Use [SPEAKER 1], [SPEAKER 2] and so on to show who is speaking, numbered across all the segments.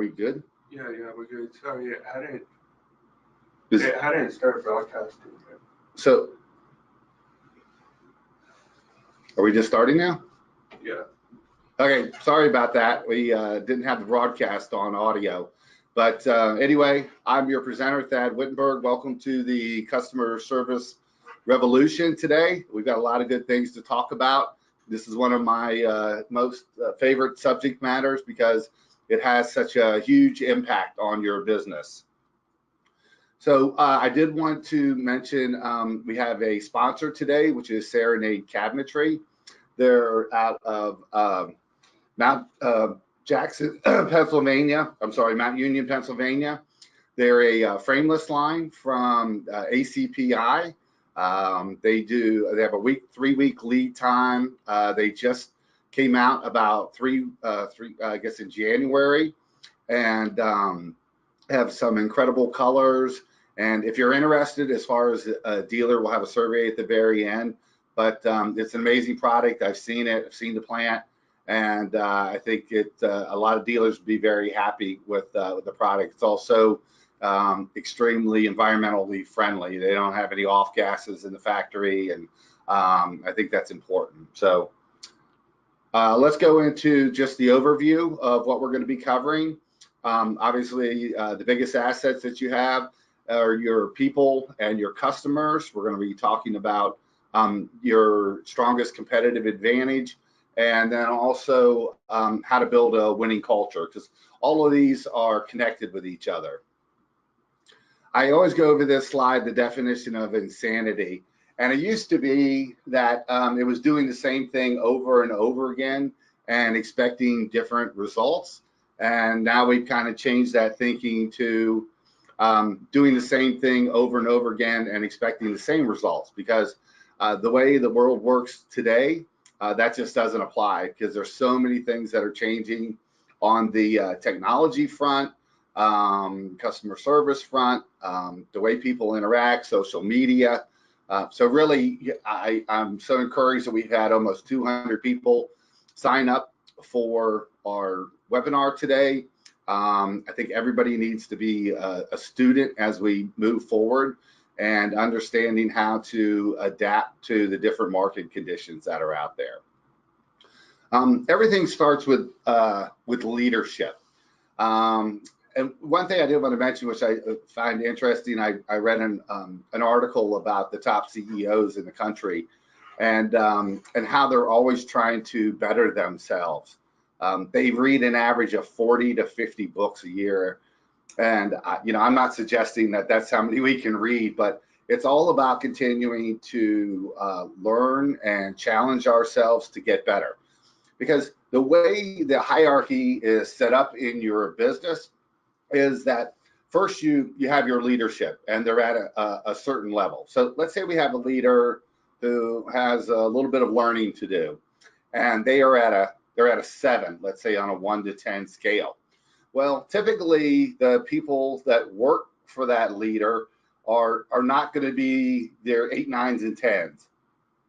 [SPEAKER 1] Are we good?
[SPEAKER 2] Yeah, we're good. Sorry, I didn't start broadcasting yet.
[SPEAKER 1] So, are we just starting now?
[SPEAKER 2] Yeah.
[SPEAKER 1] Okay, sorry about that. We didn't have the broadcast on audio. But anyway, I'm your presenter, Thad Wittenberg. Welcome to the Customer Service Revolution today. We've got a lot of good things to talk about. This is one of my most favorite subject matters because it has such a huge impact on your business. So I did want to mention we have a sponsor today, which is Serenade Cabinetry. They're out of Mount Jackson, Pennsylvania. I'm sorry, Mount Union, Pennsylvania. They're a frameless line from ACPI. They have a 3-week lead time. They just came out about I guess in January, and have some incredible colors. And if you're interested, as far as a dealer, we'll have a survey at the very end. But it's an amazing product. I've seen it. I've seen the plant. And I think a lot of dealers would be very happy with the product. It's also extremely environmentally friendly. They don't have any off gases in the factory, and I think that's important. So let's go into just the overview of what we're going to be covering. Obviously, the biggest assets that you have are your people and your customers. We're going to be talking about your strongest competitive advantage, and then also how to build a winning culture, because all of these are connected with each other. I always go over this slide, the definition of insanity. And it used to be that it was doing the same thing over and over again and expecting different results. And now we've kind of changed that thinking to doing the same thing over and over again and expecting the same results, because the way the world works today, that just doesn't apply, because there's so many things that are changing on the technology front, customer service front, the way people interact, social media. So really, I'm so encouraged that we've had almost 200 people sign up for our webinar today. I think everybody needs to be a student as we move forward and understanding how to adapt to the different market conditions that are out there. Everything starts with leadership. And one thing I did want to mention, which I find interesting, I read an article about the top CEOs in the country, and how they're always trying to better themselves. They read an average of 40 to 50 books a year. And, I'm not suggesting that that's how many we can read, but it's all about continuing to learn and challenge ourselves to get better. Because the way the hierarchy is set up in your business is that first you have your leadership, and they're at a certain level. So let's say we have a leader who has a little bit of learning to do, and they're at a 7, let's say on a 1 to 10 scale. Well, typically the people that work for that leader are not going to be their 8, 9s, and 10s.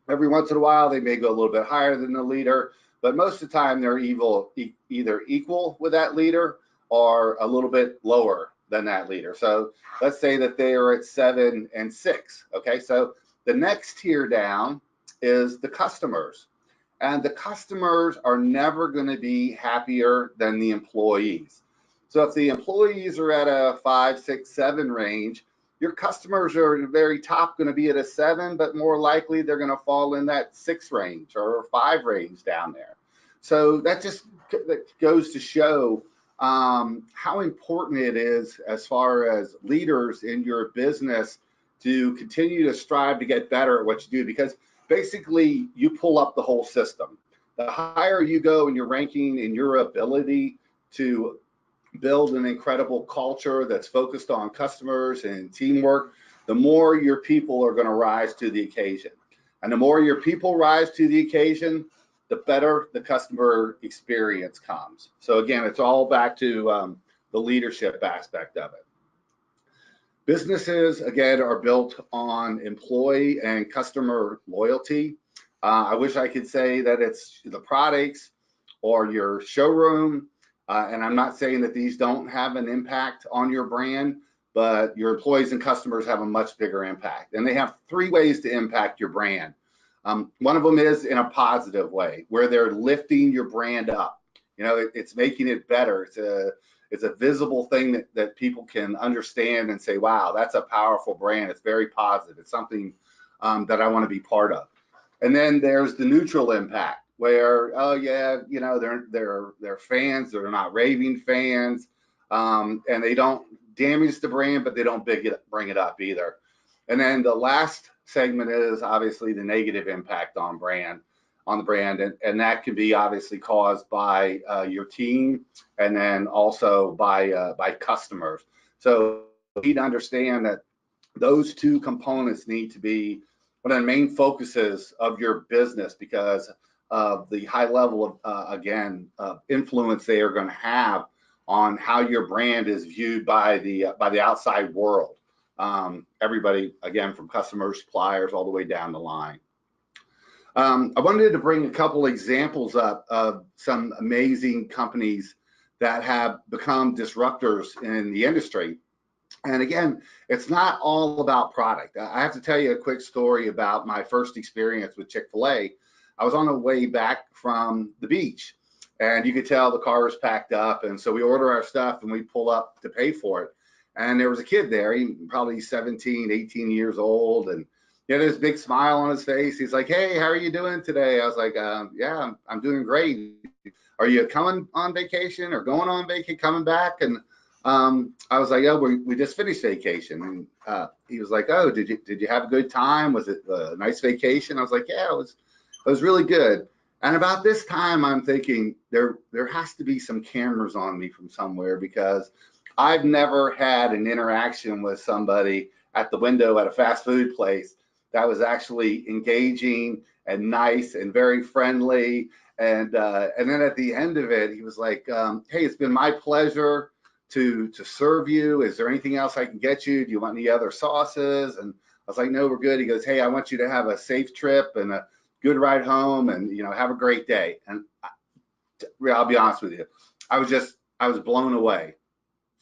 [SPEAKER 1] Every once in a while, they may go a little bit higher than the leader, but most of the time they're either equal with that leader or a little bit lower than that leader. So let's say that they are at 7 and 6. Okay, so the next tier down is the customers. And the customers are never going to be happier than the employees. So if the employees are at a 5, 6, 7 range, your customers are at the very top going to be at a 7, but more likely they're going to fall in that 6 range or 5 range down there. So that goes to show how important it is, as far as leaders in your business, to continue to strive to get better at what you do, because basically you pull up the whole system. The higher you go in your ranking, in your ability to build an incredible culture that's focused on customers and teamwork, the more your people are going to rise to the occasion. And the more your people rise to the occasion, the better the customer experience comes. So again, it's all back to the leadership aspect of it. Businesses, again, are built on employee and customer loyalty. I wish I could say that it's the products or your showroom And I'm not saying that these don't have an impact on your brand, but your employees and customers have a much bigger impact. And they have three ways to impact your brand. One of them is in a positive way, where they're lifting your brand up. You know, it's making it better. It's a visible thing that people can understand and say, wow, that's a powerful brand. It's very positive. It's something that I want to be part of. And then there's the neutral impact, where, oh yeah, you know, they're fans, they're not raving fans, and they don't damage the brand, but they don't bring it up either. And then the last segment is obviously the negative impact on the brand, and that can be obviously caused by your team, and then also by customers. So you need to understand that those two components need to be one of the main focuses of your business, because of the high level of influence they are going to have on how your brand is viewed by the outside world. Everybody, again, from customers, suppliers, all the way down the line. I wanted to bring a couple examples up of some amazing companies that have become disruptors in the industry. And again, it's not all about product. I have to tell you a quick story about my first experience with Chick-fil-A. I was on the way back from the beach, and you could tell the car was packed up. And so we order our stuff and we pull up to pay for it. And there was a kid there, he probably 17, 18 years old. And he had this big smile on his face. He's like, hey, how are you doing today? I was like, yeah, I'm doing great. Are you coming on vacation or going on vacation, coming back? And I was like, oh, we just finished vacation. And he was like, oh, did you have a good time? Was it a nice vacation? I was like, yeah, it was really good. And about this time, I'm thinking there has to be some cameras on me from somewhere, because I've never had an interaction with somebody at the window at a fast food place that was actually engaging and nice and very friendly. And then at the end of it, he was like, hey, it's been my pleasure to serve you. Is there anything else I can get you? Do you want any other sauces? And I was like, no, we're good. He goes, hey, I want you to have a safe trip and a good ride home, and have a great day. And I'll be honest with you, I was blown away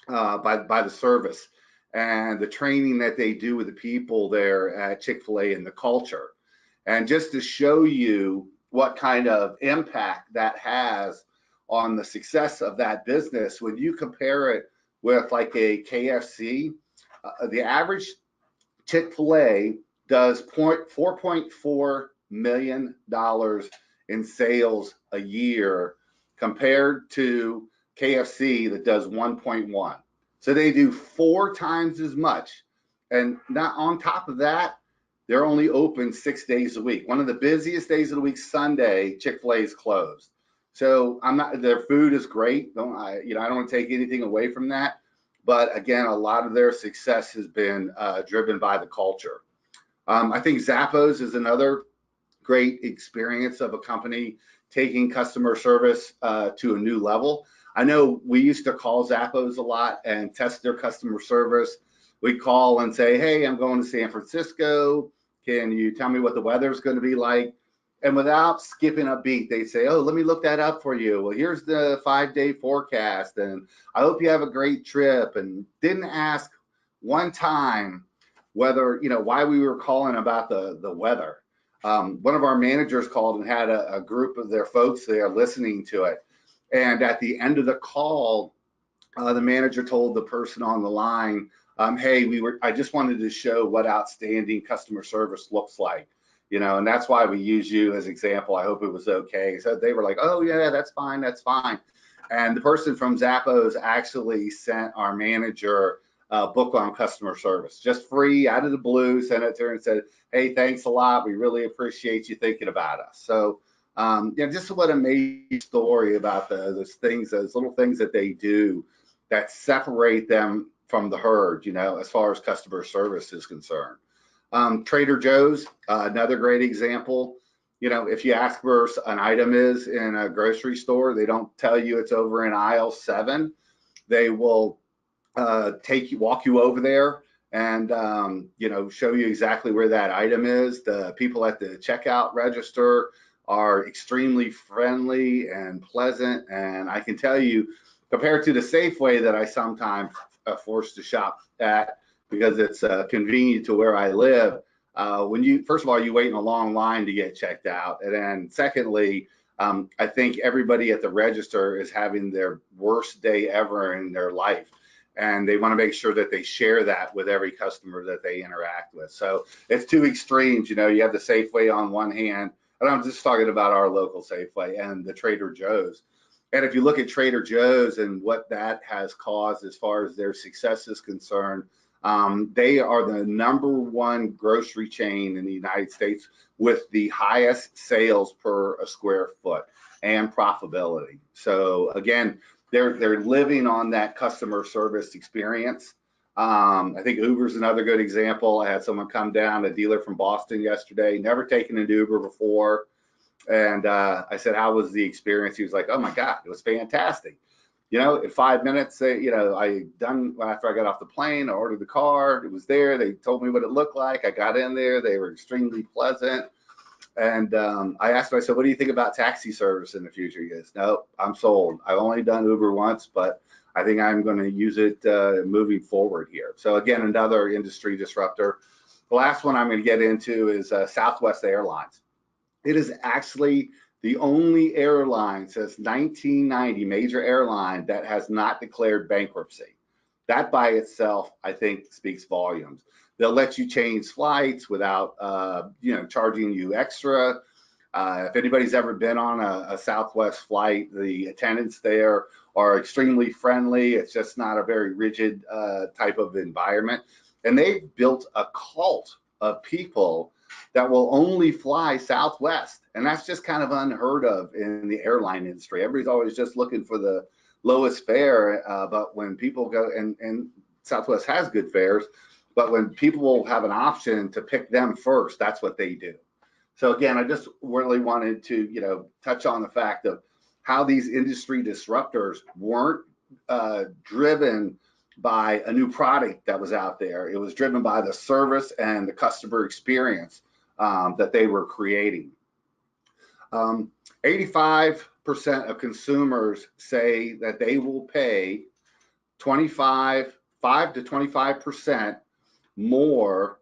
[SPEAKER 1] by the service and the training that they do with the people there at Chick-fil-A and the culture. And just to show you what kind of impact that has on the success of that business, when you compare it with like a KFC, the average Chick-fil-A does $4.4 million in sales a year, compared to KFC that does 1.1. So they do 4 times as much. And not on top of that, they're only open 6 days a week. One of the busiest days of the week, Sunday, Chick-fil-A is closed. So their food is great. I don't want to take anything away from that. But again, a lot of their success has been driven by the culture. I think Zappos is another great experience of a company taking customer service to a new level. I know we used to call Zappos a lot and test their customer service. We'd call and say, hey, I'm going to San Francisco. Can you tell me what the weather's going to be like? And without skipping a beat, they'd say, oh, let me look that up for you. Well, here's the 5-day forecast, and I hope you have a great trip. And didn't ask one time whether, why we were calling about the weather. One of our managers called and had a group of their folks there listening to it. And at the end of the call, the manager told the person on the line, hey, I just wanted to show what outstanding customer service looks like, and that's why we use you as example. I hope it was okay. So they were like, oh yeah, that's fine. And the person from Zappos actually sent our manager a book on customer service, just free, out of the blue, sent it to her and said, hey, thanks a lot. We really appreciate you thinking about us. So just what a amazing story about those things, those little things that they do that separate them from the herd, as far as customer service is concerned. Trader Joe's, another great example. If you ask where an item is in a grocery store, they don't tell you it's over in aisle 7. They will walk you over there and show you exactly where that item is. The people at the checkout register are extremely friendly and pleasant. And I can tell you, compared to the Safeway that I sometimes forced to shop at because it's convenient to where I live, when you, first of all, you wait in a long line to get checked out. And then secondly, I think everybody at the register is having their worst day ever in their life. And they want to make sure that they share that with every customer that they interact with. So it's two extremes. You know, you have the Safeway on one hand, and I'm just talking about our local Safeway, and the Trader Joe's. And if you look at Trader Joe's and what that has caused as far as their success is concerned, they are the #1 grocery chain in the United States with the highest sales per a square foot and profitability. So again, they're living on that customer service experience. I think Uber's another good example. I had someone come down, a dealer from Boston yesterday, never taken an Uber before. And I said, how was the experience? He was like, oh my God, it was fantastic. You know, in 5 minutes, you know, after I got off the plane, I ordered the car, it was there. They told me what it looked like. I got in there, they were extremely pleasant. And I asked him, I said, what do you think about taxi service in the future? He goes, no, I'm sold. I've only done Uber once, but I think I'm going to use it moving forward here. So again, another industry disruptor. The last one I'm going to get into is Southwest Airlines. It is actually the only airline since 1990, major airline, that has not declared bankruptcy. That by itself, I think, speaks volumes. They'll let you change flights without, you know, charging you extra. If anybody's ever been on a Southwest flight, the attendants there are extremely friendly. It's just not a very rigid type of environment. And they've built a cult of people that will only fly Southwest. And that's just kind of unheard of in the airline industry. Everybody's always just looking for the lowest fare, but when people go, and Southwest has good fares, but when people will have an option to pick them first, that's what they do. So again, I just really wanted to, you know, touch on the fact of how these industry disruptors weren't driven by a new product that was out there. It was driven by the service and the customer experience that they were creating. 85% of consumers say that they will pay 5 to 25% more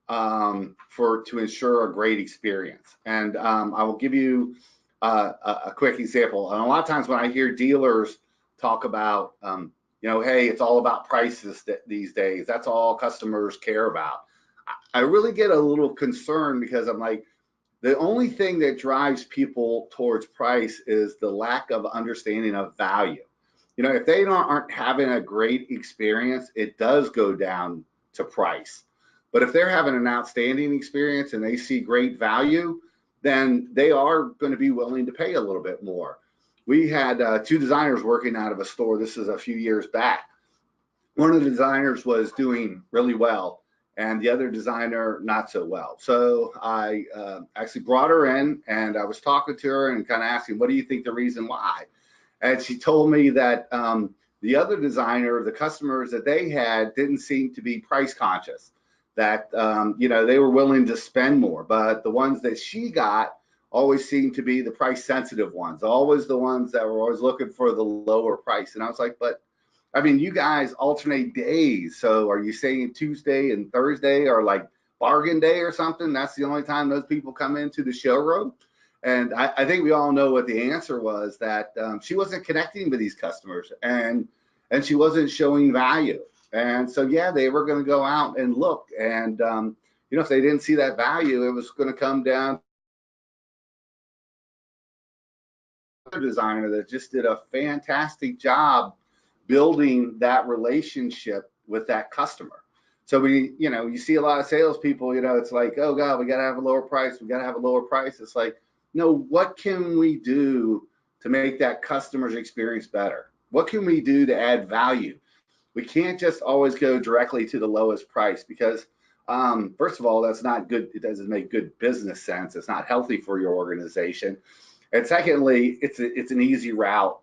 [SPEAKER 1] to ensure a great experience. And I will give you a quick example. And a lot of times when I hear dealers talk about, you know, hey, it's all about prices these days. That's all customers care about. I really get a little concerned because I'm like, the only thing that drives people towards price is the lack of understanding of value. You know, if they aren't having a great experience, it does go down to price. But if they're having an outstanding experience and they see great value, then they are going to be willing to pay a little bit more. We had 2 designers working out of a store. This is a few years back. One of the designers was doing really well, and the other designer not so well. So I actually brought her in, and I was talking to her and kind of asking, what do you think the reason why? And she told me that the other designer, the customers that they had didn't seem to be price conscious, that you know, they were willing to spend more, but the ones that she got always seemed to be the price sensitive ones, always the ones that were always looking for the lower price. And I was like, but I mean, you guys alternate days. So are you saying Tuesday and Thursday are like bargain day or something? That's the only time those people come into the showroom? And I think we all know what the answer was, that she wasn't connecting with these customers, and she wasn't showing value. And so, yeah, they were going to go out and look. And, you know, if they didn't see that value, it was going to come down to a designer that just did a fantastic job building that relationship with that customer. So you know, you see a lot of salespeople, you know, it's like, oh God, we got to have a lower price. We got to have a lower price. It's like, no, what can we do to make that customer's experience better? What can we do to add value? We can't just always go directly to the lowest price, because first of all, that's not good. It doesn't make good business sense. It's not healthy for your organization. And secondly, it's an easy route.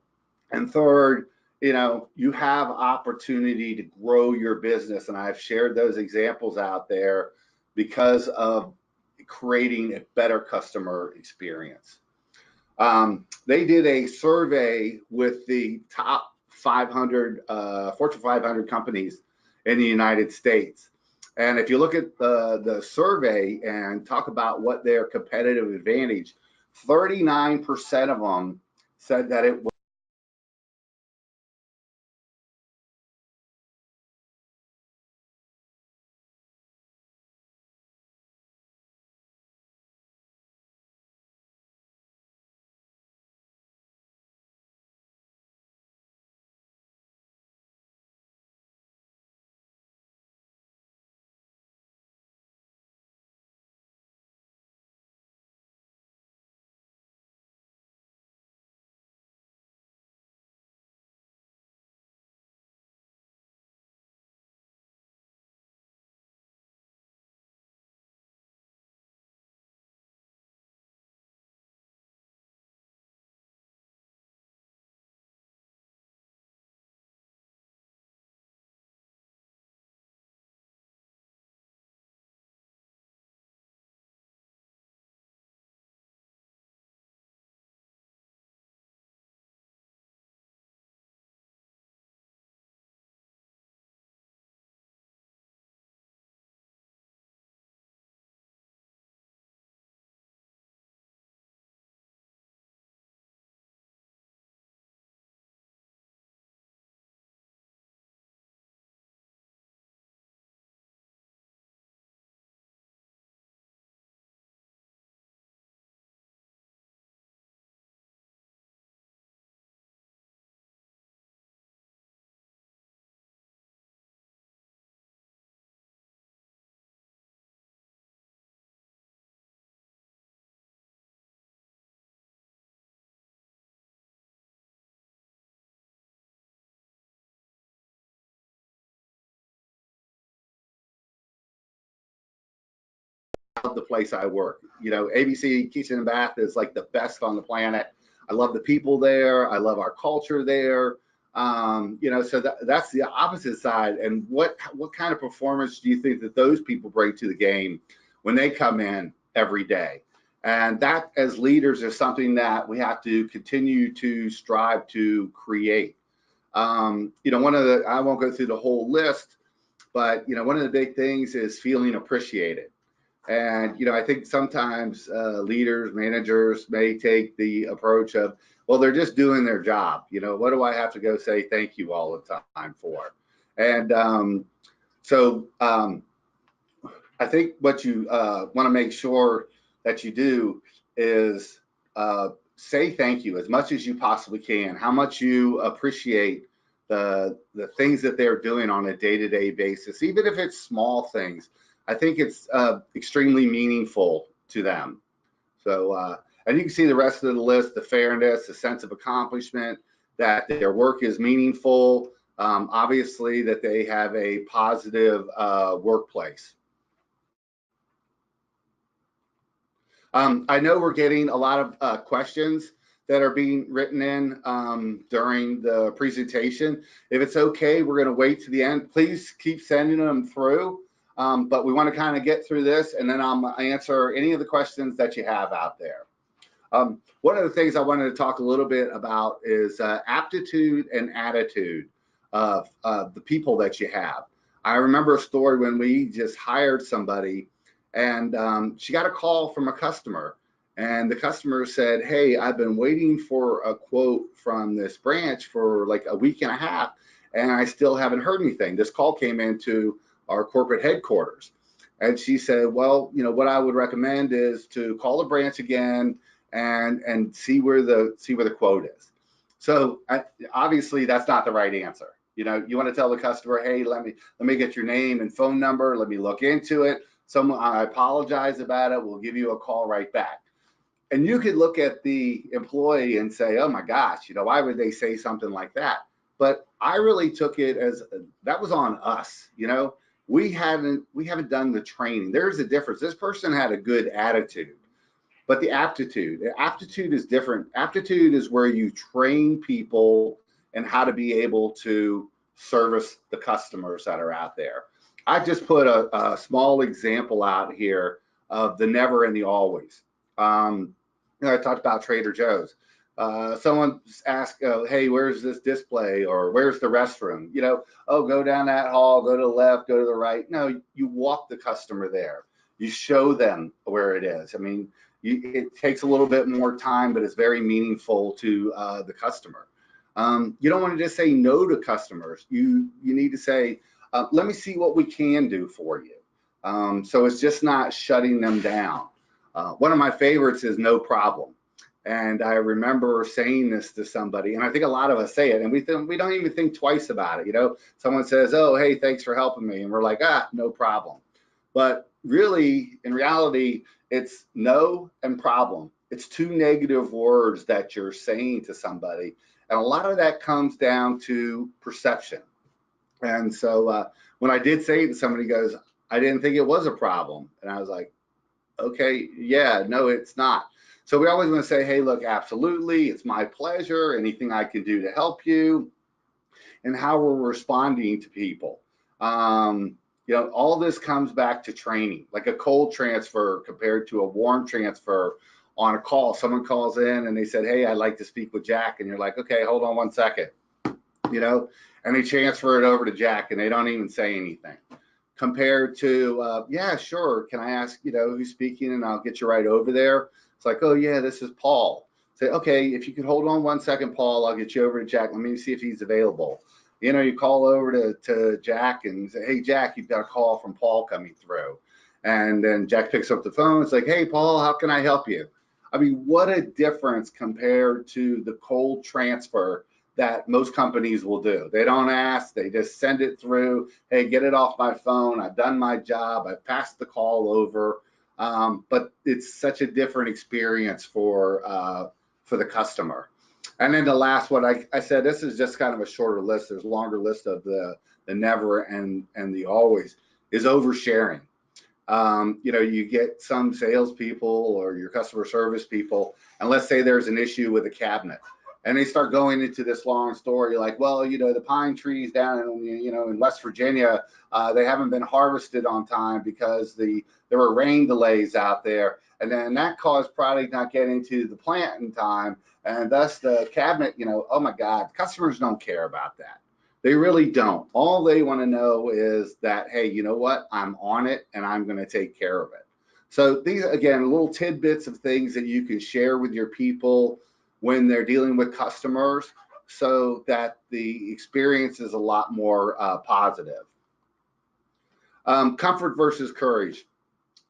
[SPEAKER 1] And third, you know, you have opportunity to grow your business. And I've shared those examples out there because of creating a better customer experience. They did a survey with the top 500 Fortune 500 companies in the United States. And if you look at the survey and talk about what their competitive advantage, 39% of them said that it was the place I work. You know, ABC Kitchen and Bath is like the best on the planet. I love the people there. I love our culture there. You know, so that's the opposite side. And what kind of performance do you think that those people bring to the game when they come in every day? And that, as leaders, is something that we have to continue to strive to create. You know, I won't go through the whole list, but you know, one of the big things is feeling appreciated. And, you know, I think sometimes leaders, managers may take the approach of, well, they're just doing their job. You know, what do I have to go say thank you all the time for? And I think what you want to make sure that you do is say thank you as much as you possibly can, how much you appreciate the things that they're doing on a day-to-day basis, even if it's small things. I think it's extremely meaningful to them. So, and you can see the rest of the list, the fairness, the sense of accomplishment, that their work is meaningful, obviously that they have a positive workplace. I know we're getting a lot of questions that are being written in during the presentation. If it's okay, we're going to wait to the end. Please keep sending them through. But we want to kind of get through this, and then I'll answer any of the questions that you have out there. One of the things I wanted to talk a little bit about is aptitude and attitude of the people that you have. I remember a story when we just hired somebody, and she got a call from a customer, and the customer said, hey, I've been waiting for a quote from this branch for like a week and a half, and I still haven't heard anything. This call came into our corporate headquarters. And she said, well, you know, what I would recommend is to call the branch again and see where the quote is. So obviously that's not the right answer. You know, you want to tell the customer, hey, let me get your name and phone number. Let me look into it. I apologize about it. We'll give you a call right back. And you could look at the employee and say, oh my gosh, you know, why would they say something like that? But I really took it as that was on us. You know, we haven't done the training. There's a difference. This person had a good attitude, but the aptitude is different. Aptitude is where you train people and how to be able to service the customers that are out there. I just put a small example out here of the never and the always. I talked about Trader Joe's. Someone asked, hey, where's this display, or where's the restroom? Oh, go down that hall, go to the left, go to the right. No, you walk the customer there. You show them where it is. I mean, it takes a little bit more time, but it's very meaningful to the customer. You don't want to just say no to customers. You need to say, let me see what we can do for you. So it's just not shutting them down. One of my favorites is no problem. And I remember saying this to somebody, and I think a lot of us say it, and we don't even think twice about it. Someone says, oh, hey, thanks for helping me. And we're like, no problem. But really, in reality, it's no and problem. It's two negative words that you're saying to somebody. And a lot of that comes down to perception. And so when I did say it to somebody, goes, I didn't think it was a problem. And I was like, okay, yeah, no, it's not. So we always want to say, hey, look, absolutely, it's my pleasure. Anything I can do to help you, and how we're responding to people. All this comes back to training, like a cold transfer compared to a warm transfer on a call. Someone calls in and they said, hey, I'd like to speak with Jack. And you're like, okay, hold on 1 second, and they transfer it over to Jack and they don't even say anything. Compared to, yeah, sure, can I ask, who's speaking, and I'll get you right over there. It's like, oh yeah, this is Paul. Say, okay, if you could hold on 1 second, Paul, I'll get you over to Jack. Let me see if he's available. You call over to Jack and say, hey, Jack, you've got a call from Paul coming through. And then Jack picks up the phone. It's like, hey, Paul, how can I help you? I mean, what a difference compared to the cold transfer that most companies will do. They don't ask, they just send it through. Hey, get it off my phone. I've done my job. I've passed the call over. But it's such a different experience for the customer. And then the last one, I said, this is just kind of a shorter list. There's a longer list of the never and the always, is oversharing. You get some salespeople or your customer service people, and let's say there's an issue with a cabinet, and they start going into this long story like, well, the pine trees down in West Virginia, they haven't been harvested on time because there were rain delays out there, and then that caused product not getting to the plant in time, and thus the cabinet, oh my God, customers don't care about that. They really don't. All they want to know is that, hey, you know what? I'm on it and I'm going to take care of it. So these, again, little tidbits of things that you can share with your people when they're dealing with customers, so that the experience is a lot more positive. Comfort versus courage.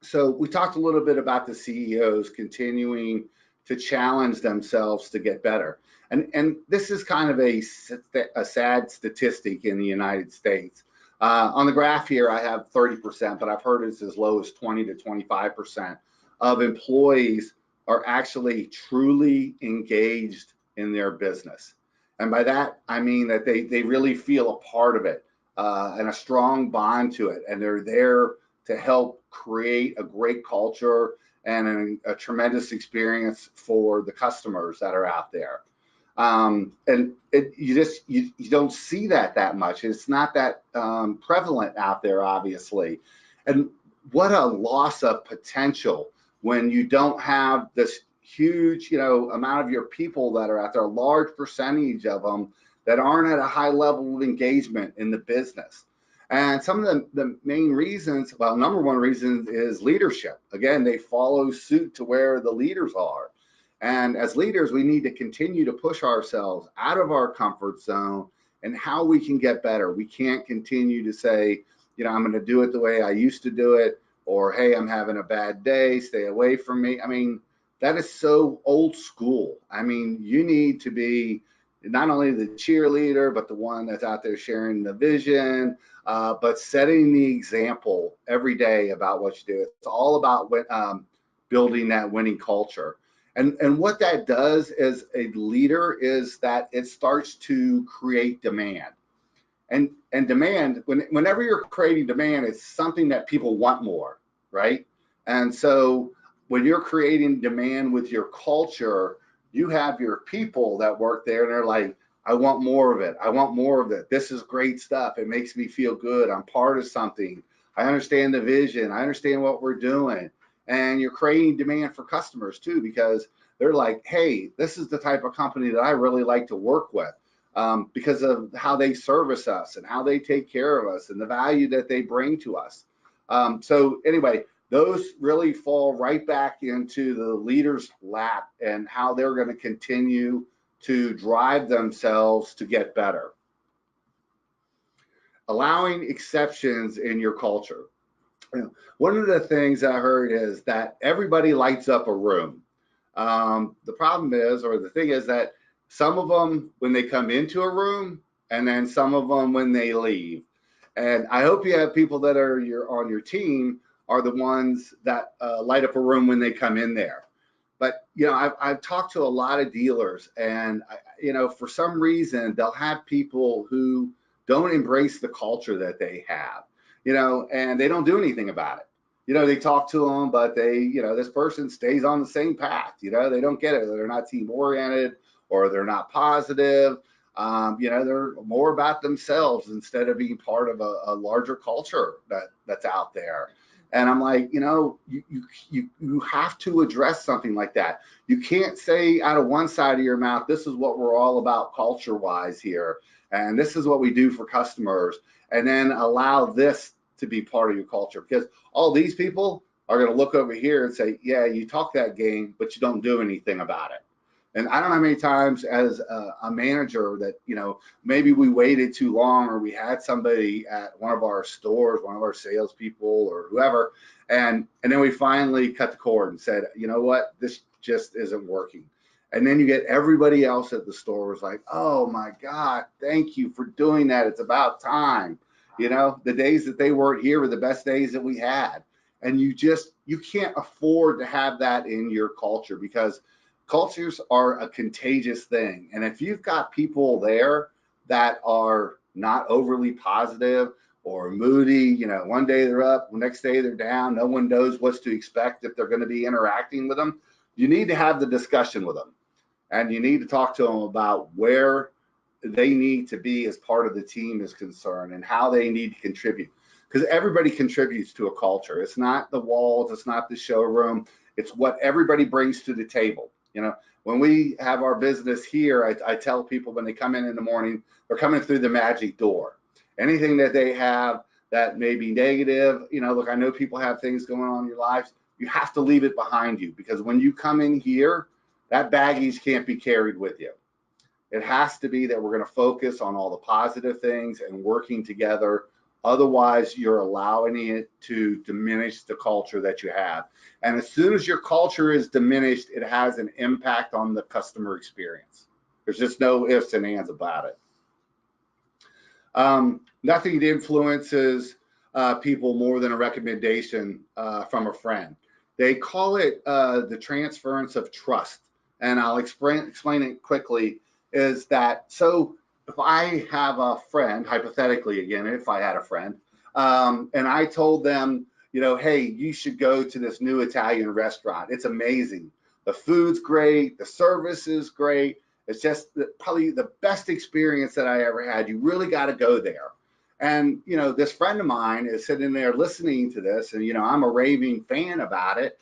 [SPEAKER 1] So we talked a little bit about the CEOs continuing to challenge themselves to get better. And this is kind of a sad statistic in the United States. On the graph here, I have 30%, but I've heard it's as low as 20 to 25% of employees are actually truly engaged in their business. And by that, I mean that they really feel a part of it and a strong bond to it. And they're there to help create a great culture and a tremendous experience for the customers that are out there. And you don't see that much. It's not that prevalent out there, obviously. And what a loss of potential when you don't have this huge, amount of your people that are out there, a large percentage of them that aren't at a high level of engagement in the business. And some of the main reasons, well, number one reason is leadership. Again, they follow suit to where the leaders are. And as leaders, we need to continue to push ourselves out of our comfort zone and how we can get better. We can't continue to say, I'm going to do it the way I used to do it, or, hey, I'm having a bad day, stay away from me. I mean, that is so old school. I mean, you need to be not only the cheerleader, but the one that's out there sharing the vision, but setting the example every day about what you do. It's all about building that winning culture. And what that does as a leader is that it starts to create demand. And demand, whenever you're creating demand, it's something that people want more, right? And so when you're creating demand with your culture, you have your people that work there and they're like, I want more of it. I want more of it. This is great stuff. It makes me feel good. I'm part of something. I understand the vision. I understand what we're doing. And you're creating demand for customers too, because they're like, hey, this is the type of company that I really like to work with, because of how they service us and how they take care of us and the value that they bring to us. So anyway, those really fall right back into the leader's lap and how they're going to continue to drive themselves to get better. Allowing exceptions in your culture. One of the things I heard is that everybody lights up a room. The problem is, or the thing is, that some of them when they come into a room, and then some of them when they leave. And I hope you have people that are on your team are the ones that light up a room when they come in there. But I've talked to a lot of dealers, and for some reason they'll have people who don't embrace the culture that they have, and they don't do anything about it. They talk to them, but this person stays on the same path. They don't get it. They're not team oriented, or they're not positive. They're more about themselves instead of being part of a larger culture that's out there. And I'm like, you have to address something like that. You can't say out of one side of your mouth, this is what we're all about culture-wise here, and this is what we do for customers, and then allow this to be part of your culture, because all these people are going to look over here and say, yeah, you talk that game, but you don't do anything about it. And I don't know how many times as a manager that, maybe we waited too long, or we had somebody at one of our stores, one of our salespeople or whoever, and then we finally cut the cord and said, you know what, this just isn't working. And then you get everybody else at the store was like, oh my God, thank you for doing that. It's about time. The days that they weren't here were the best days that we had. And you can't afford to have that in your culture, because cultures are a contagious thing. And if you've got people there that are not overly positive or moody, one day they're up, the next day they're down, no one knows what to expect if they're going to be interacting with them, you need to have the discussion with them. And you need to talk to them about where they need to be as part of the team is concerned, and how they need to contribute. Because everybody contributes to a culture. It's not the walls, it's not the showroom, it's what everybody brings to the table. When we have our business here, I tell people when they come in the morning, they're coming through the magic door. Anything that they have that may be negative, look, I know people have things going on in your lives. You have to leave it behind you, because when you come in here, that baggage can't be carried with you. It has to be that we're going to focus on all the positive things and working together. Otherwise, you're allowing it to diminish the culture that you have. And as soon as your culture is diminished, it has an impact on the customer experience. There's just no ifs and ands about it. Nothing influences people more than a recommendation from a friend. They call it the transference of trust. And I'll explain it quickly. Is that so? If I have a friend, hypothetically again, if I had a friend, and I told them, hey, you should go to this new Italian restaurant. It's amazing. The food's great. The service is great. It's just probably the best experience that I ever had. You really got to go there. And, this friend of mine is sitting there listening to this, and, I'm a raving fan about it.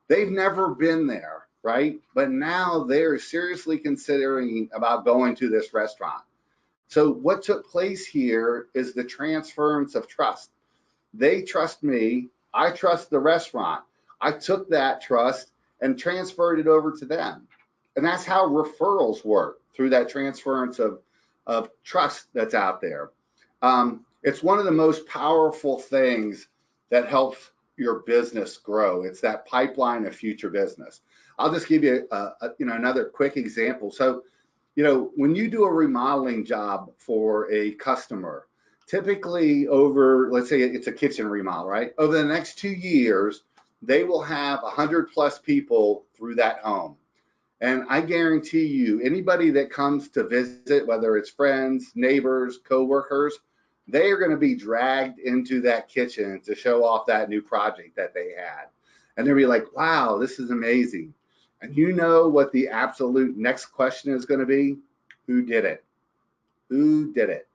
[SPEAKER 1] They've never been there. Right? But now they're seriously considering about going to this restaurant. So what took place here is the transference of trust. They trust me. I trust the restaurant. I took that trust and transferred it over to them. And that's how referrals work, through that transference of trust that's out there. It's one of the most powerful things that helps your business grow. It's that pipeline of future business. I'll just give you another quick example. So, when you do a remodeling job for a customer, typically over, let's say it's a kitchen remodel, right? Over the next 2 years, they will have 100+ people through that home. And I guarantee you, anybody that comes to visit, whether it's friends, neighbors, coworkers, they are going to be dragged into that kitchen to show off that new project that they had. And they'll be like, wow, this is amazing. And you know what the absolute next question is going to be? Who did it? Who did it?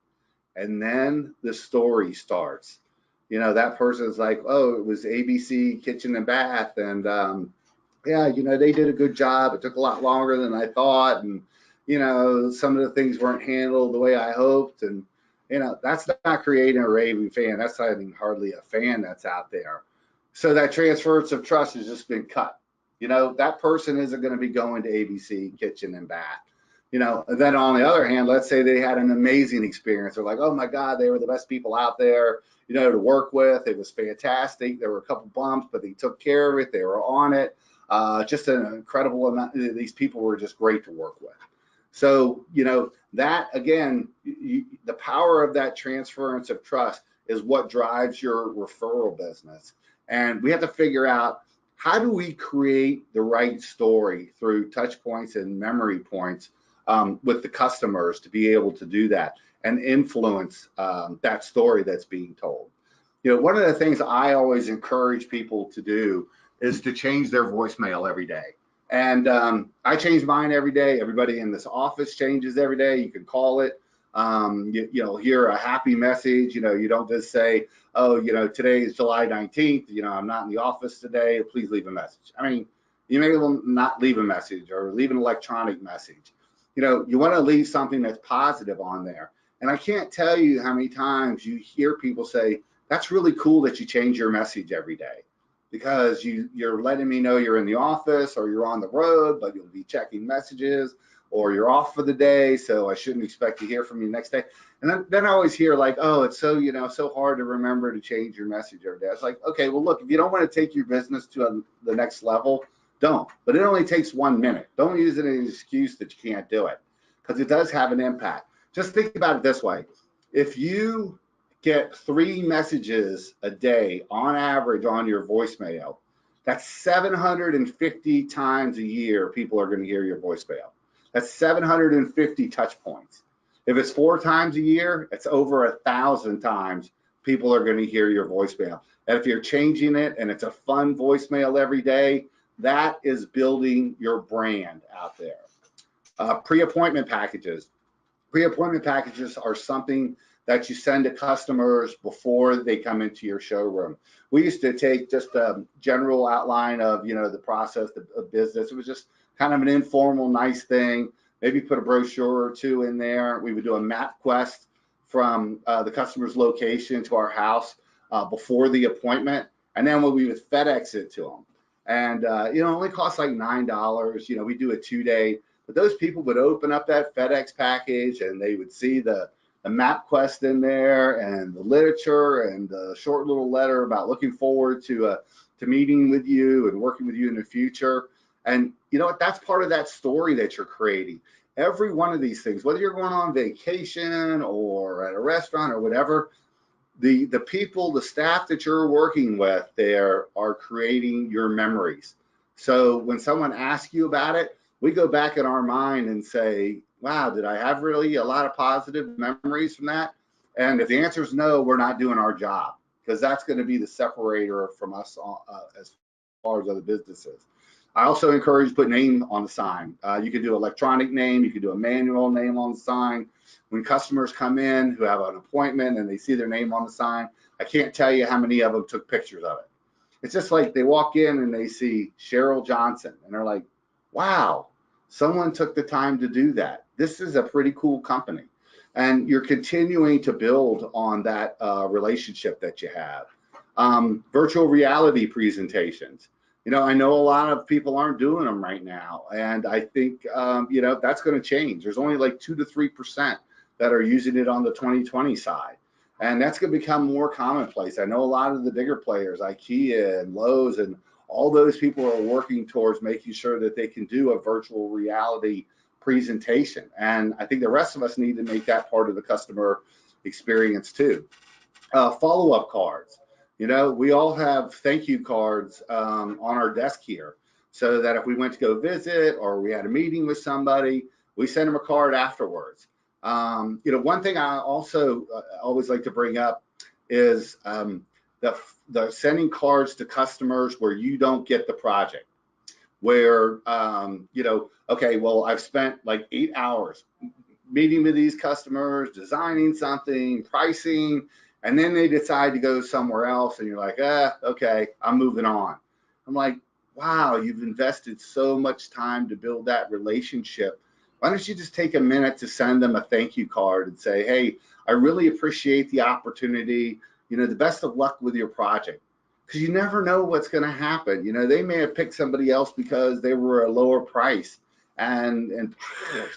[SPEAKER 1] And then the story starts. That person's like, oh, it was ABC Kitchen and Bath, and yeah, they did a good job. It took a lot longer than I thought. And, some of the things weren't handled the way I hoped. And, that's not creating a raving fan. That's not even hardly a fan that's out there. So that transference of trust has just been cut. That person isn't going to be going to ABC Kitchen and Bath. And then on the other hand, let's say they had an amazing experience. They're like, oh my God, they were the best people out there, to work with. It was fantastic. There were a couple bumps, but they took care of it. They were on it. Just an incredible amount. These people were just great to work with. So, that again, the power of that transference of trust is what drives your referral business. And we have to figure out, how do we create the right story through touch points and memory points with the customers to be able to do that and influence that story that's being told. One of the things I always encourage people to do is to change their voicemail every day. And I change mine every day. Everybody in this office changes every day. You can call it. You'll hear a happy message. You don't just say, oh, today is July 19th. I'm not in the office today. Please leave a message. I mean, you may well not leave a message or leave an electronic message. You want to leave something that's positive on there. And I can't tell you how many times you hear people say, that's really cool that you change your message every day, because you're letting me know you're in the office or you're on the road, but you'll be checking messages, or you're off for the day, so I shouldn't expect to hear from you next day. And then I always hear like, oh, it's so, so hard to remember to change your message every day. It's like, okay, well, look, if you don't want to take your business to the next level, don't. But it only takes 1 minute. Don't use it as an excuse that you can't do it, because it does have an impact. Just think about it this way. If you get 3 messages a day on average on your voicemail, that's 750 times a year people are going to hear your voicemail. That's 750 touch points. If it's 4 times a year, it's over 1,000 times people are going to hear your voicemail. And if you're changing it and it's a fun voicemail every day, that is building your brand out there. Pre-appointment packages. Pre-appointment packages are something that you send to customers before they come into your showroom. We used to take just a general outline of, the process of business. It was just kind of an informal, nice thing. Maybe put a brochure or 2 in there. We would do a MapQuest from the customer's location to our house before the appointment, and then we would FedEx it to them. And it only costs like $9. We do a 2-day, but those people would open up that FedEx package and they would see the MapQuest in there and the literature and the short little letter about looking forward to meeting with you and working with you in the future. And you know what? That's part of that story that you're creating. Every one of these things, whether you're going on vacation or at a restaurant or whatever, the people, the staff that you're working with there are creating your memories. So when someone asks you about it, we go back in our mind and say, wow, did I have really a lot of positive memories from that? And if the answer is no, we're not doing our job, because that's going to be the separator from us as far as other businesses. I also encourage put name on the sign. You can do electronic name, you can do a manual name on the sign. When customers come in who have an appointment and they see their name on the sign, I can't tell you how many of them took pictures of it. It's just like they walk in and they see Cheryl Johnson and they're like, wow, someone took the time to do that. This is a pretty cool company. And you're continuing to build on that relationship that you have. Virtual reality presentations. I know a lot of people aren't doing them right now. And I think, that's going to change. There's only like 2 to 3% that are using it on the 2020 side. And that's going to become more commonplace. I know a lot of the bigger players, IKEA and Lowe's, and all those people are working towards making sure that they can do a virtual reality presentation. And I think the rest of us need to make that part of the customer experience too. Follow-up cards. We all have thank you cards on our desk here, so that if we went to go visit or we had a meeting with somebody, we send them a card afterwards. One thing I also always like to bring up is the sending cards to customers where you don't get the project, where, okay, well, I've spent like 8 hours meeting with these customers, designing something, pricing, and then they decide to go somewhere else and you're like, okay, I'm moving on. I'm like, wow, you've invested so much time to build that relationship. Why don't you just take a minute to send them a thank you card and say, hey, I really appreciate the opportunity. The best of luck with your project. Because you never know what's going to happen. They may have picked somebody else because they were a lower price, and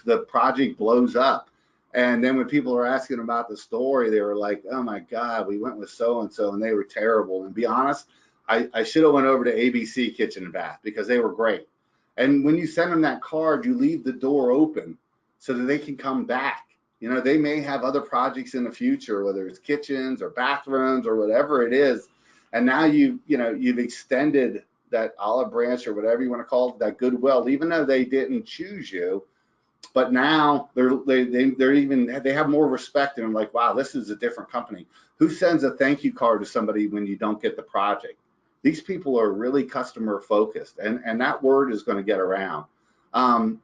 [SPEAKER 1] the project blows up. And then when people are asking about the story, they were like, oh my God, we went with so-and-so and they were terrible. And to be honest, I should have went over to ABC Kitchen and Bath because they were great. And when you send them that card, you leave the door open so that they can come back. They may have other projects in the future, whether it's kitchens or bathrooms or whatever it is. And now you've extended that olive branch or whatever you want to call it, that goodwill, even though they didn't choose you. But now they have more respect, and I'm like, wow, this is a different company. Who sends a thank you card to somebody when you don't get the project? These people are really customer focused, and that word is going to get around.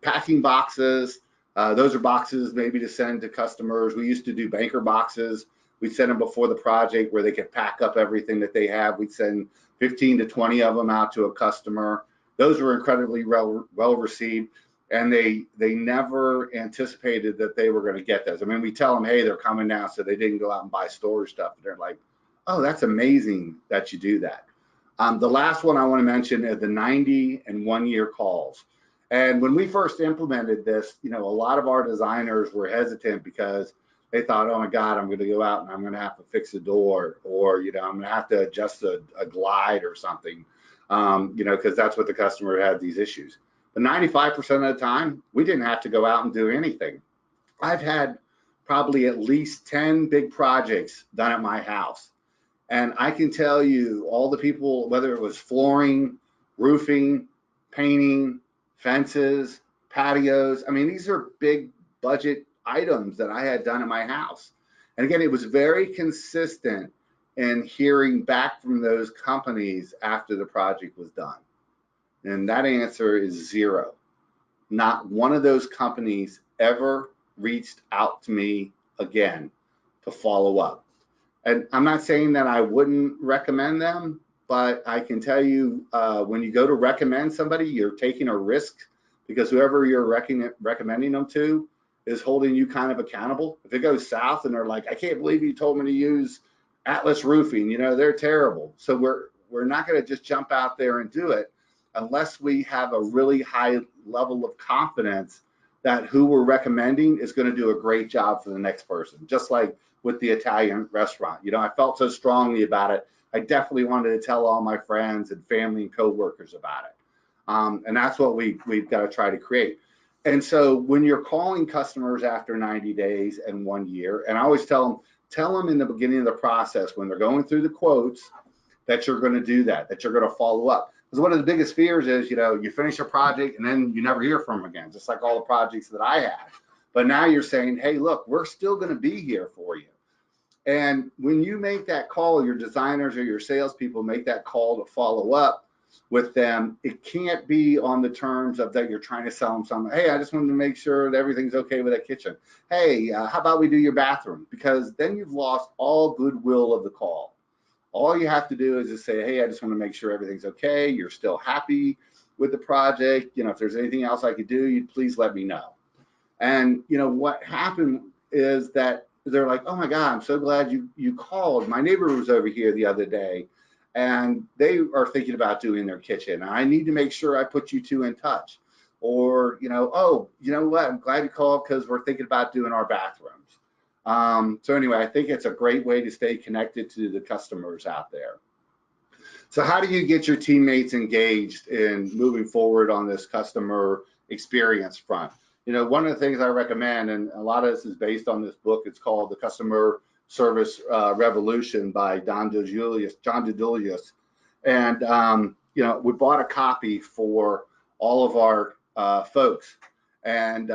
[SPEAKER 1] Packing boxes, those are boxes maybe to send to customers. We used to do banker boxes. We'd send them before the project where they could pack up everything that they have. We'd send 15 to 20 of them out to a customer. Those were incredibly well received. And they never anticipated that they were going to get those. I mean, we tell them, hey, they're coming now, so they didn't go out and buy storage stuff. And they're like, oh, that's amazing that you do that. The last one I want to mention is the 90 and 1 year calls. And when we first implemented this, a lot of our designers were hesitant because they thought, oh my God, I'm going to go out and I'm going to have to fix a door, or I'm going to have to adjust a glide or something, because that's what the customer had, these issues. But 95% of the time, we didn't have to go out and do anything. I've had probably at least 10 big projects done at my house. And I can tell you all the people, whether it was flooring, roofing, painting, fences, patios. I mean, these are big budget items that I had done at my house. And again, it was very consistent in hearing back from those companies after the project was done. And that answer is zero. Not one of those companies ever reached out to me again to follow up. And I'm not saying that I wouldn't recommend them, but I can tell you when you go to recommend somebody, you're taking a risk because whoever you're recommending them to is holding you kind of accountable. If it goes south and they're like, I can't believe you told me to use Atlas Roofing, they're terrible. So we're not going to just jump out there and do it unless we have a really high level of confidence that who we're recommending is going to do a great job for the next person. Just like with the Italian restaurant, I felt so strongly about it. I definitely wanted to tell all my friends and family and coworkers about it. And that's what we've got to try to create. And so when you're calling customers after 90 days and 1 year, and I always tell them in the beginning of the process when they're going through the quotes that you're going to do that you're going to follow up. Because one of the biggest fears is, you finish a project and then you never hear from them again, just like all the projects that I have. But now you're saying, hey, look, we're still going to be here for you. And when you make that call, your designers or your salespeople make that call to follow up with them, it can't be on the terms of that you're trying to sell them something. Hey, I just wanted to make sure that everything's okay with that kitchen. Hey, how about we do your bathroom? Because then you've lost all goodwill of the call. All you have to do is just say, hey, I just want to make sure everything's okay. You're still happy with the project. If there's anything else I could do, you'd please let me know. And what happened is that they're like, oh my God, I'm so glad you called. My neighbor was over here the other day and they are thinking about doing their kitchen. I need to make sure I put you two in touch. Or, oh, you know what? I'm glad you called because we're thinking about doing our bathrooms. So anyway, I think it's a great way to stay connected to the customers out there. So how do you get your teammates engaged in moving forward on this customer experience front? One of the things I recommend, and a lot of this is based on this book, it's called The Customer Service Revolution by John DeJulius. And, we bought a copy for all of our folks. And,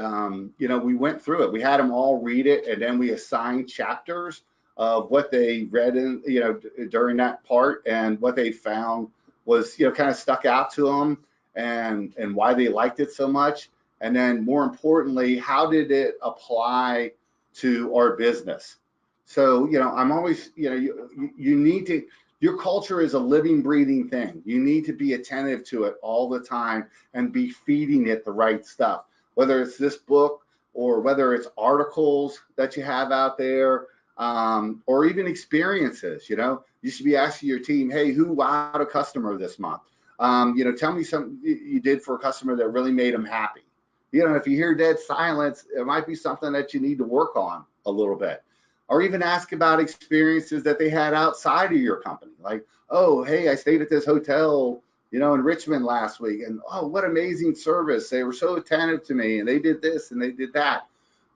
[SPEAKER 1] we went through it. We had them all read it, and then we assigned chapters of what they read in, during that part, and what they found was, kind of stuck out to them and why they liked it so much. And then more importantly, how did it apply to our business? So, I'm always, you need to, Your culture is a living, breathing thing. You need to be attentive to it all the time and be feeding it the right stuff, whether it's this book or whether it's articles that you have out there, or even experiences. You should be asking your team, hey, who wowed a customer this month? Tell me something you did for a customer that really made them happy. If you hear dead silence, it might be something that you need to work on a little bit. Or even ask about experiences that they had outside of your company. Like, oh, hey, I stayed at this hotel, in Richmond last week, and oh, what amazing service. They were so attentive to me, and they did this and they did that.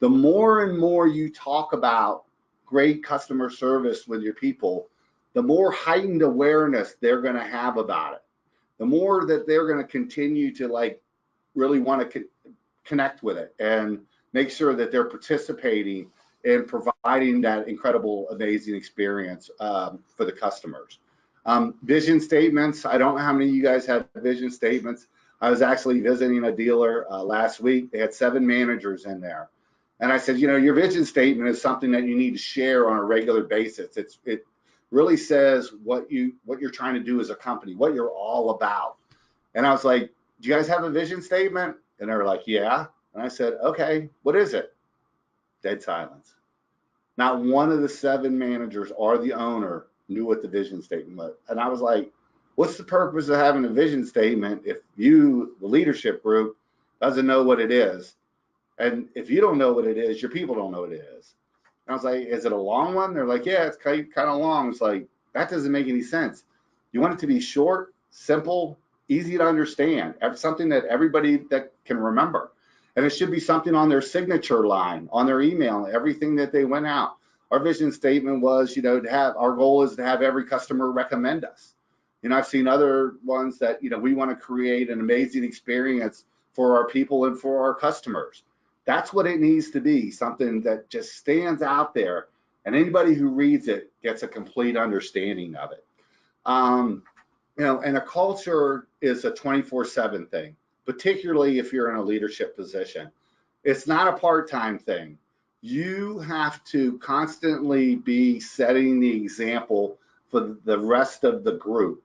[SPEAKER 1] The more and more you talk about great customer service with your people, the more heightened awareness they're going to have about it. The more that they're going to continue to really want to connect with it and make sure that they're participating in providing that incredible, amazing experience for the customers. Vision statements. I don't know how many of you guys have vision statements. I was actually visiting a dealer last week. They had 7 managers in there. And I said, your vision statement is something that you need to share on a regular basis. It really says what you're trying to do as a company, what you're all about. And I was like, do you guys have a vision statement? And they were like, yeah. And I said, okay, what is it? Dead silence. Not one of the 7 managers or the owner knew what the vision statement was. And I was like, what's the purpose of having a vision statement if you, the leadership group, doesn't know what it is? And if you don't know what it is, your people don't know what it is. And I was like, is it a long one? They're like, yeah, it's kind of long. It's like, that doesn't make any sense. You want it to be short, simple, easy to understand, something that everybody that can remember. And it should be something on their signature line, on their email, everything that they went out. Our vision statement was, our goal is to have every customer recommend us. I've seen other ones that, we want to create an amazing experience for our people and for our customers. That's what it needs to be, something that just stands out there, and anybody who reads it gets a complete understanding of it. And a culture is a 24/7 thing, particularly if you're in a leadership position. It's not a part-time thing. You have to constantly be setting the example for the rest of the group,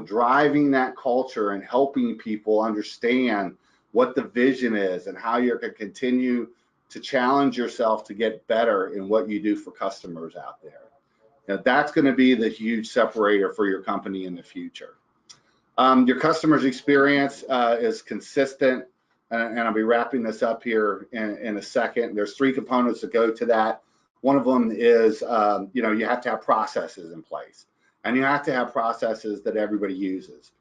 [SPEAKER 1] driving that culture and helping people understand what the vision is and how you're going to continue to challenge yourself to get better in what you do for customers out there. That's going to be the huge separator for your company in the future. Your customer's experience is consistent, and I'll be wrapping this up here in a second. There's 3 components that go to that. One of them is, you have to have processes in place, and you have to have processes that everybody uses.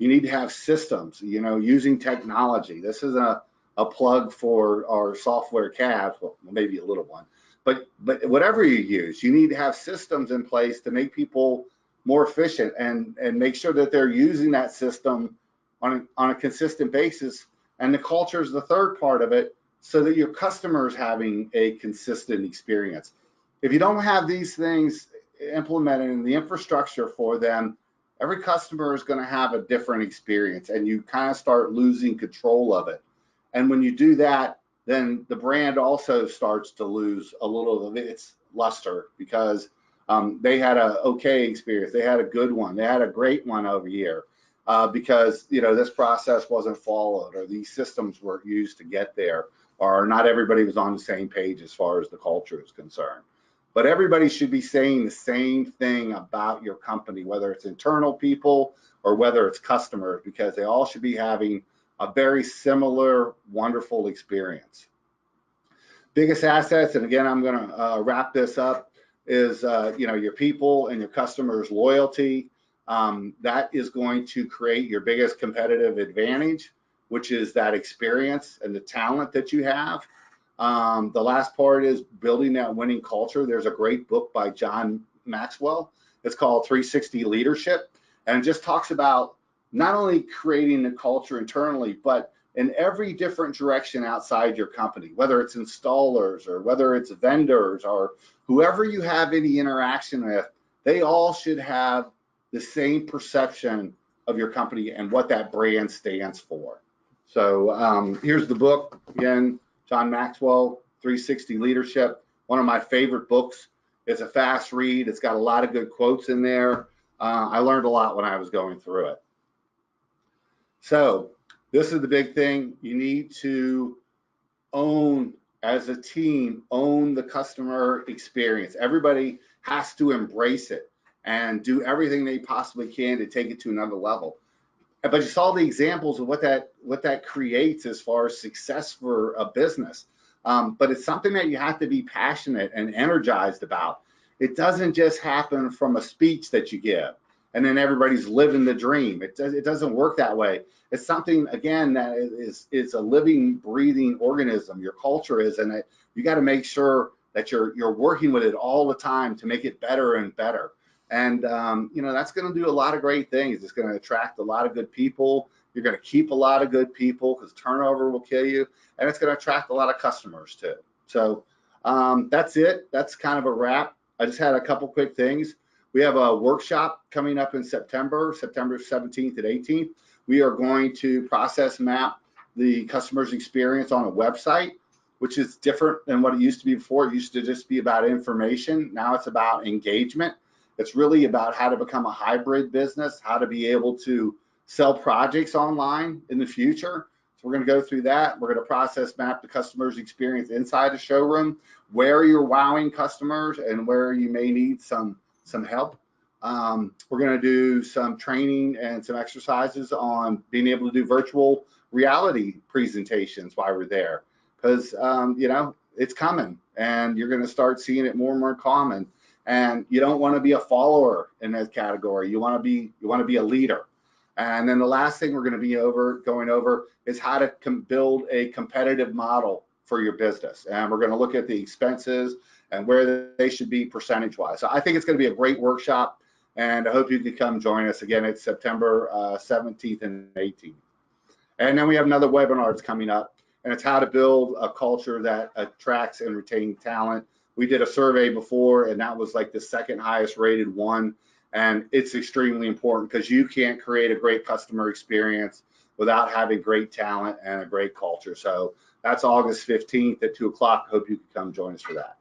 [SPEAKER 1] You need to have systems, using technology. This is a plug for our software CAD, well, maybe a little one, but whatever you use, you need to have systems in place to make people more efficient and make sure that they're using that system on a consistent basis. And the culture is the third part of it, so that your customer is having a consistent experience. If you don't have these things implemented in the infrastructure for them, every customer is going to have a different experience, and you kind of start losing control of it. And when you do that, then the brand also starts to lose a little of its luster, because they had a okay experience, they had a good one, they had a great one over here, because this process wasn't followed, or these systems weren't used to get there, or not everybody was on the same page as far as the culture is concerned. But everybody should be saying the same thing about your company, whether it's internal people or whether it's customers, because they all should be having a very similar, wonderful experience. Biggest assets, and again, I'm going to wrap this up, is your people and your customers' loyalty. That is going to create your biggest competitive advantage, which is that experience and the talent that you have. The last part is building that winning culture. There's a great book by John Maxwell. It's called 360 Leadership, and it just talks about not only creating the culture internally, but in every different direction outside your company, whether it's installers or whether it's vendors or whoever you have any interaction with, they all should have the same perception of your company and what that brand stands for. So here's the book again. John Maxwell, 360 Leadership, one of my favorite books. It's a fast read. It's got a lot of good quotes in there. I learned a lot when I was going through it. So this is the big thing. You need to own, as a team, own the customer experience. Everybody has to embrace it and do everything they possibly can to take it to another level. But you saw the examples of what that creates as far as success for a business. But it's something that you have to be passionate and energized about. It doesn't just happen from a speech that you give and then everybody's living the dream. It doesn't work that way. It's something, again, that is a living, breathing organism. Your culture is, and you got to make sure that you're working with it all the time to make it better and better. And you know, that's going to do a lot of great things. It's going to attract a lot of good people. You're going to keep a lot of good people because turnover will kill you, and it's going to attract a lot of customers too. So that's it. That's kind of a wrap. I just had a couple quick things. We have a workshop coming up in September 17th and 18th. We are going to process map the customer's experience on a website, which is different than what it used to be before. It used to just be about information. Now it's about engagement. It's really about how to become a hybrid business, how to be able to sell projects online in the future. So we're going to go through that. We're going to process map the customer's experience inside the showroom, where you're wowing customers and where you may need some help. We're going to do some training and some exercises on being able to do virtual reality presentations while we're there, because you know, it's coming and you're going to start seeing it more and more common. And you don't want to be a follower in that category. You want to be a leader. And then the last thing we're going to be going over is how to build a competitive model for your business. And we're going to look at the expenses and where they should be percentage-wise. So I think it's going to be a great workshop, and I hope you can come join us. Again, it's September 17th and 18th. And then we have another webinar that's coming up, and it's how to build a culture that attracts and retains talent. We did a survey before, and that was like the second highest rated one. And it's extremely important because you can't create a great customer experience without having great talent and a great culture. So that's August 15th at 2 o'clock. Hope you can come join us for that.